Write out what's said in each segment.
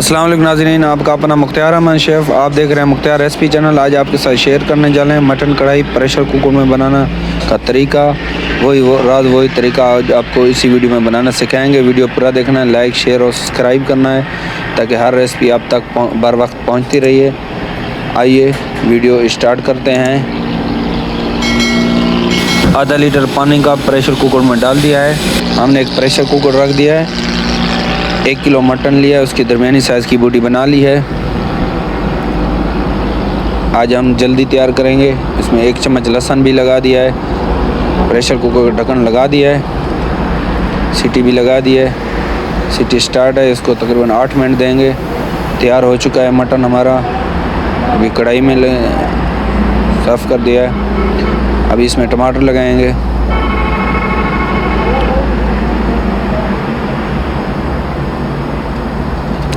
अस्सलाम वालेकुम नाज़रीन, आपका अपना मुख्तार अहमद शेफ़। आप देख रहे हैं मुख्तार रेसिपी चैनल। आज आपके साथ शेयर करने जा रहे हैं मटन कढ़ाई प्रेशर कुकर में बनाना का तरीका। वही तरीका आज आपको इसी वीडियो में बनाना सिखाएंगे। वीडियो पूरा देखना है, लाइक शेयर और सब्सक्राइब करना है ताकि हर रेसिपी आप तक बर वक्त पहुँचती रहिए। आइए वीडियो स्टार्ट करते हैं। आधा लीटर पानी का प्रेशर कुकर में डाल दिया है। हमने एक प्रेशर कुकर रख दिया है। 1 किलो मटन लिया है, उसकी दरमियानी साइज़ की बोटी बना ली है। आज हम जल्दी तैयार करेंगे। इसमें 1 चम्मच लहसुन भी लगा दिया है। प्रेशर कुकर का ढक्कन लगा दिया है, सीटी भी लगा दी है। सीटी स्टार्ट है, इसको तकरीबन 8 मिनट देंगे। तैयार हो चुका है मटन हमारा। अभी कढ़ाई में साफ़ कर दिया है। अभी इसमें टमाटर लगाएंगे।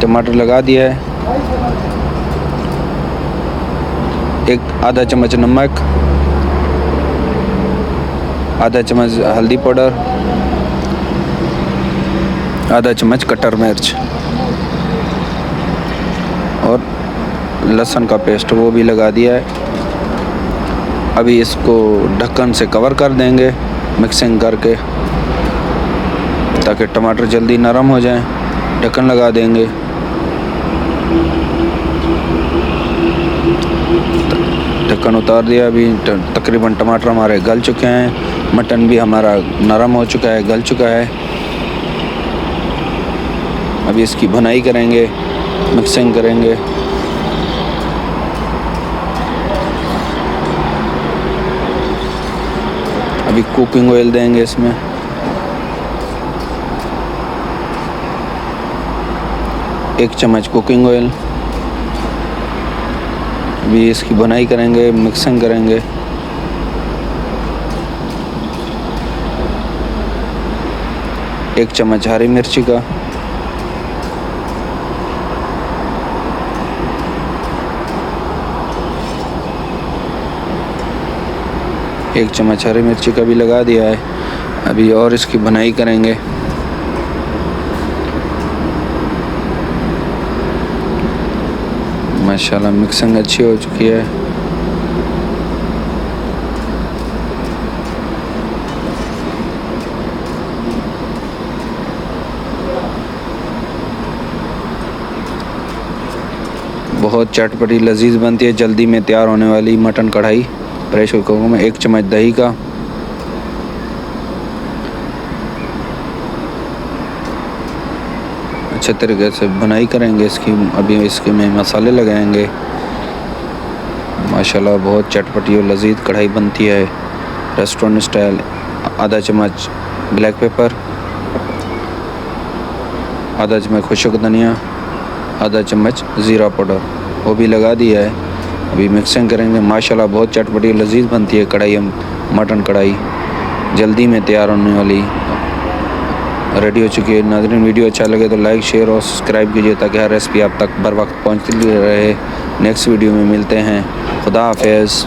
टमाटर लगा दिया है। आधा चम्मच नमक, आधा चम्मच हल्दी पाउडर, आधा चम्मच कटर मिर्च और लहसुन का पेस्ट वो भी लगा दिया है। अभी इसको ढक्कन से कवर कर देंगे मिक्सिंग करके ताकि टमाटर जल्दी नरम हो जाएं। ढक्कन लगा देंगे। ढक्कन उतार दिया। अभी तकरीबन टमाटर हमारे गल चुके हैं। मटन भी हमारा नरम हो चुका है, गल चुका है। अभी इसकी भुनाई करेंगे, मिक्सिंग करेंगे। अभी कुकिंग ऑयल देंगे इसमें। एक चम्मच कुकिंग ऑयल। अभी इसकी भुनाई करेंगे, मिक्सिंग करेंगे। एक चम्मच हरी मिर्ची का, एक चम्मच हरी मिर्ची का भी लगा दिया है। अभी और इसकी भुनाई करेंगे। माशाल्लाह मिक्सिंग अच्छी हो चुकी है। बहुत चटपटी लजीज बनती है, जल्दी में तैयार होने वाली मटन कढ़ाई प्रेशर कुकर में। 1 चम्मच दही का, अच्छे तरीके से भुनाई करेंगे इसकी। अभी इसके में मसाले लगाएंगे। माशाल्लाह बहुत चटपटी और लजीज कढ़ाई बनती है रेस्टोरेंट स्टाइल। आधा चम्मच ब्लैक पेपर, आधा चम्मच खुशक धनिया, आधा चम्मच ज़ीरा पाउडर वो भी लगा दिया है। अभी मिक्सिंग करेंगे। माशाल्लाह बहुत चटपटी और लजीज बनती है कढ़ाई, मटन कढ़ाई जल्दी में तैयार होने वाली रेडी हो चुकी है। नाज़रीन वीडियो अच्छा लगे तो लाइक शेयर और सब्सक्राइब कीजिए ताकि हर रेसिपी आप तक बर वक्त पहुँचती रहे। नेक्स्ट वीडियो में मिलते हैं। खुदा हाफिज़।